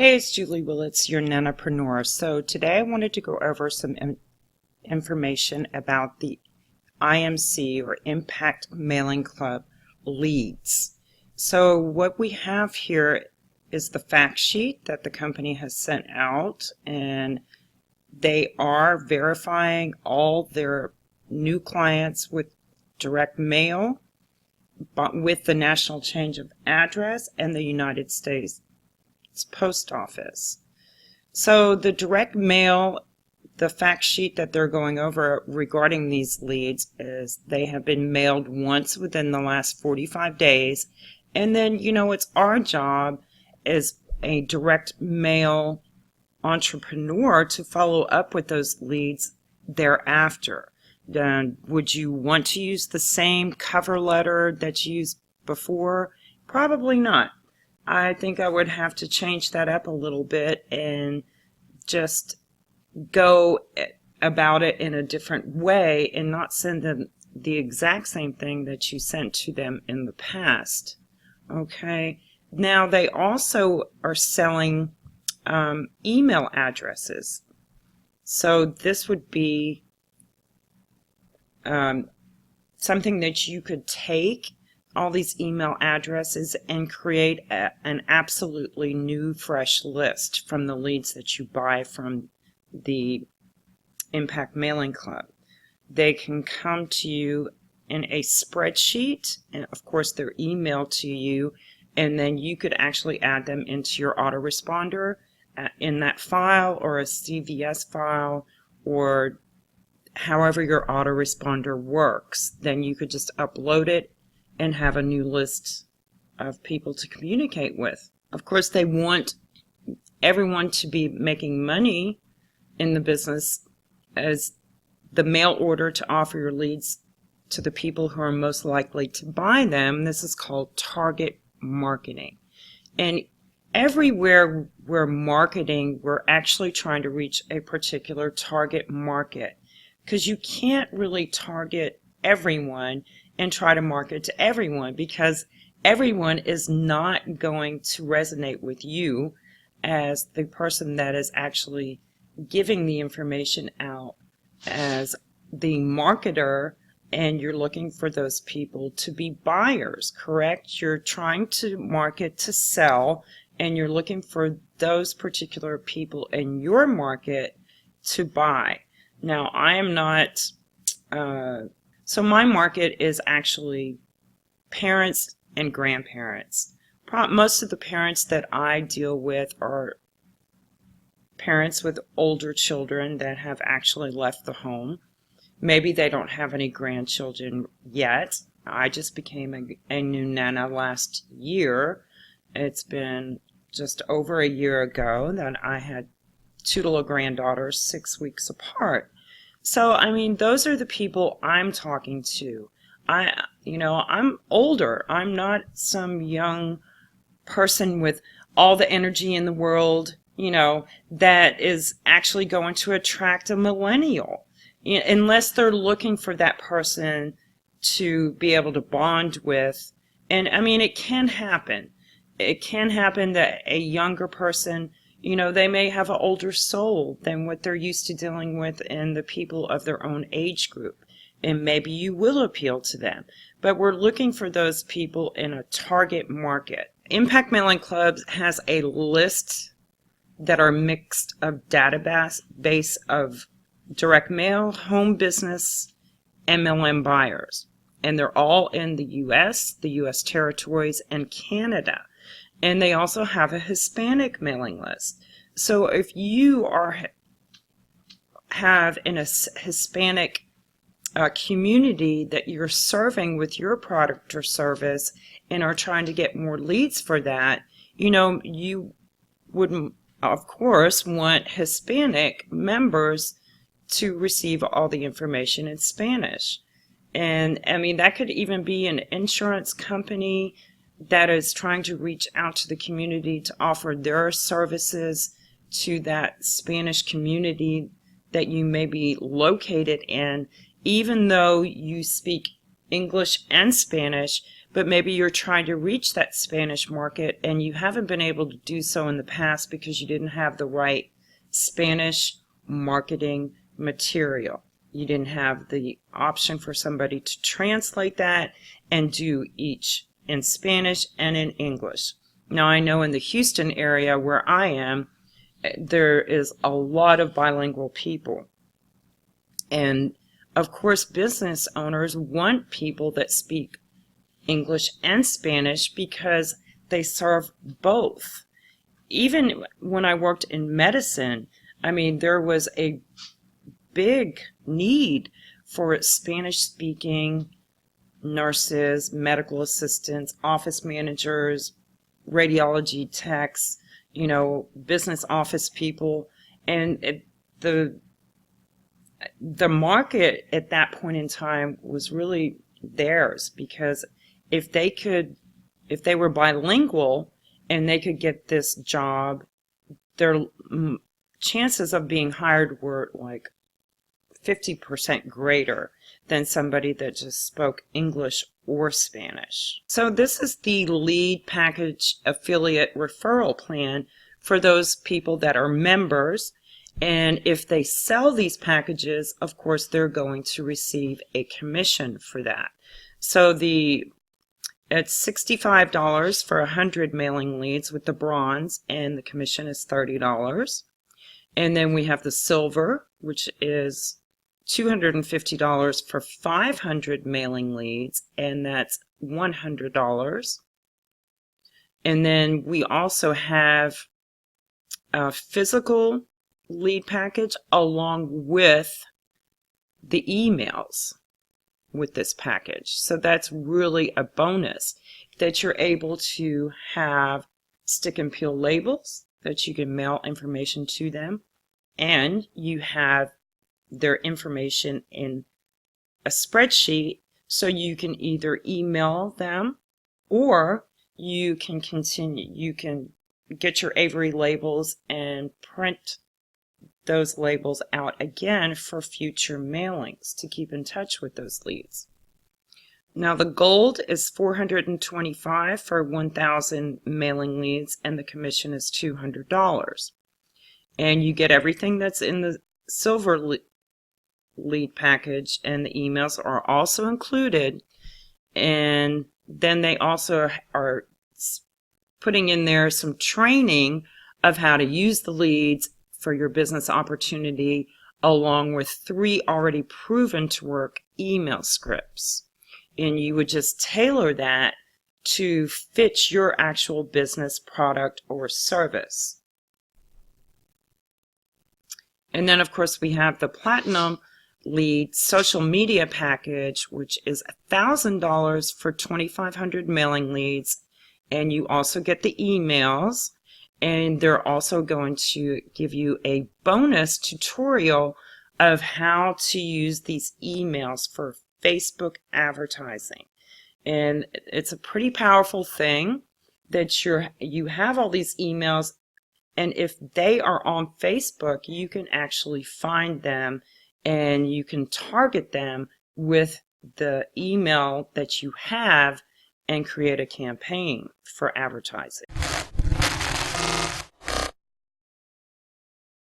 Hey, it's Julie Willits, your nanopreneur. So today I wanted to go over some information about the IMC, or Impact Mailing Club leads. So what we have here is the fact sheet that the company has sent out, and they are verifying all their new clients with direct mail, but with the national change of address and the United States Post Office. So the direct mail, the fact sheet that they're going over regarding these leads is they have been mailed once within the last 45 days. And then, it's our job as a direct mail entrepreneur to follow up with those leads thereafter. Then, would you want to use the same cover letter that you used before? Probably not. I think I would have to change that up a little bit and just go about it in a different way and not send them the exact same thing that you sent to them in the past. Okay. Now they also are selling email addresses. So this would be something that you could take all these email addresses and create an absolutely new, fresh list from the leads that you buy from the Impact Mailing Club. They can come to you in a spreadsheet, and of course they're emailed to you, and then you could actually add them into your autoresponder in that file, or a CVS file, or however your autoresponder works. Then you could just upload it and have a new list of people to communicate with. Of course, they want everyone to be making money in the business, as the mail order to offer your leads to the people who are most likely to buy them. This is called target marketing. And everywhere we're marketing, we're actually trying to reach a particular target market, because you can't really target everyone and try to market to everyone, because everyone is not going to resonate with you as the person that is actually giving the information out as the marketer, and you're looking for those people to be buyers, correct? You're trying to market to sell, and you're looking for those particular people in your market to buy. Now, I am not so my market is actually parents and grandparents. Most of the parents that I deal with are parents with older children that have actually left the home. Maybe they don't have any grandchildren yet. I just became a new nana last year. It's been just over a year ago that I had two little granddaughters 6 weeks apart. So, those are the people I'm talking to. I'm older. I'm not some young person with all the energy in the world, that is actually going to attract a millennial, unless they're looking for that person to be able to bond with. And it can happen. It can happen that a younger person, they may have an older soul than what they're used to dealing with in the people of their own age group. And maybe you will appeal to them. But we're looking for those people in a target market. Impact Mailing Club has a list that are mixed of database of direct mail, home business, MLM buyers. And they're all in the U.S., the U.S. territories, and Canada. And they also have a Hispanic mailing list. So if you have in a Hispanic community that you're serving with your product or service and are trying to get more leads for that, you would, of course, want Hispanic members to receive all the information in Spanish. And that could even be an insurance company that is trying to reach out to the community to offer their services to that Spanish community that you may be located in, even though you speak English and Spanish, but maybe you're trying to reach that Spanish market and you haven't been able to do so in the past because you didn't have the right Spanish marketing material. You didn't have the option for somebody to translate that and do each in Spanish and in English. Now, I know in the Houston area where I am, there is a lot of bilingual people. And of course, business owners want people that speak English and Spanish because they serve both. Even when I worked in medicine, I mean, there was a big need for Spanish-speaking nurses, medical assistants, office managers, radiology techs, business office people. And the market at that point in time was really theirs, because if they were bilingual and they could get this job, their chances of being hired were like 50% greater than somebody that just spoke English or Spanish. So this is the lead package affiliate referral plan for those people that are members. And if they sell these packages, of course, they're going to receive a commission for that. So it's $65 for 100 mailing leads with the bronze, and the commission is $30. And then we have the silver, which is $250 for 500 mailing leads, and that's $100. And then we also have a physical lead package along with the emails with this package. So that's really a bonus, that you're able to have stick and peel labels that you can mail information to them, and you have their information in a spreadsheet, so you can either email them or you can get your Aweber labels and print those labels out again for future mailings to keep in touch with those leads. Now, the gold is $425 for 1,000 mailing leads, and the commission is $200. And you get everything that's in the silver lead package, and the emails are also included. And then they also are putting in there some training of how to use the leads for your business opportunity, along with 3 already proven to work email scripts. And you would just tailor that to fit your actual business, product, or service. And then, of course, we have the platinum lead social media package, which is $1,000 for 2,500 mailing leads. And you also get the emails. And they're also going to give you a bonus tutorial of how to use these emails for Facebook advertising. And it's a pretty powerful thing that you have all these emails, and if they are on Facebook, you can actually find them and you can target them with the email that you have and create a campaign for advertising.